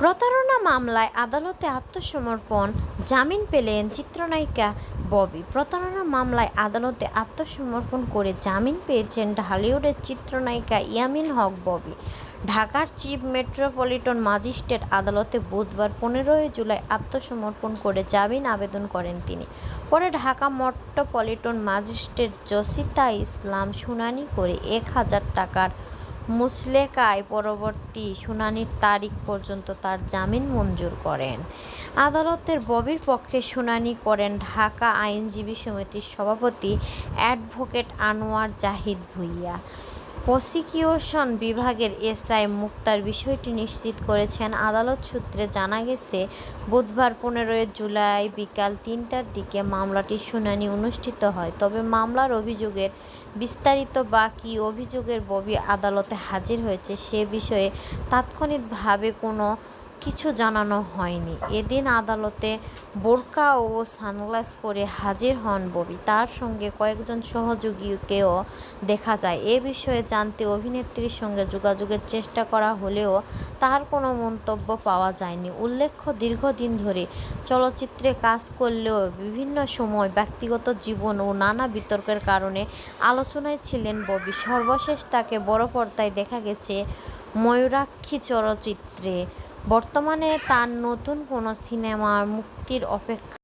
প্রতারণা মামলায় আদালতে আত্মসমর্পণ, জামিন পেলেন চিত্রনায়িকা ববি। প্রতারণা মামলায় আদালতে আত্মসমর্পণ করে জামিন পেয়েছেন ঢালিউডের চিত্রনায়িকা ইয়ামিন হক ববি। ঢাকার চিফ মেট্রোপলিটন ম্যাজিস্ট্রেট আদালতে বুধবার 15 জুলাই আত্মসমর্পণ করে জামিন আবেদন করেন তিনি। পরে ঢাকা মেট্রোপলিটন ম্যাজিস্ট্রেট জসিতা ইসলাম শুনানি করে 1000 টাকার মুচলেকায় পরবর্তী শুনানির তারিখ পর্যন্ত তার জামিন মঞ্জুর করেন। আদালতের ববির পক্ষে শুনানি করেন ঢাকা আইনজীবী সমিতির সভাপতি অ্যাডভোকেট আনোয়ার জাহিদ ভূঁইয়া। প্রসিকিউশন বিভাগের এসআই মুক্তার বিষয়টি নিশ্চিত করেছেন। আদালত সূত্রে জানা গেছে, বুধবার 15 জুলাই বিকাল 3টার দিকে মামলাটির শুনানি অনুষ্ঠিত হয়। তবে মামলার অভিযোগের বিস্তারিত বা কী অভিযোগের ববি আদালতে হাজির হয়েছে সে বিষয়ে তাৎক্ষণিকভাবে কোনো কিছু জানানো হয়নি। এদিন আদালতে বোরকা ও সানগ্লাস পরে হাজির হন ববি। তার সঙ্গে কয়েকজন সহযোগীকেও দেখা যায়। এ বিষয়ে জানতে অভিনেত্রীর সঙ্গে যোগাযোগের চেষ্টা করা হলেও তার কোনো মন্তব্য পাওয়া যায়নি। উল্লেখ্য, দীর্ঘদিন ধরে চলচ্চিত্রে কাজ করলেও বিভিন্ন সময় ব্যক্তিগত জীবন ও নানা বিতর্কের কারণে আলোচনায় ছিলেন ববি। সর্বশেষ তাকে বড় পর্দায় দেখা গেছে ময়ূরাক্ষী চলচ্চিত্রে। বর্তমানে তার নতুন কোনো সিনেমার মুক্তির অপেক্ষা।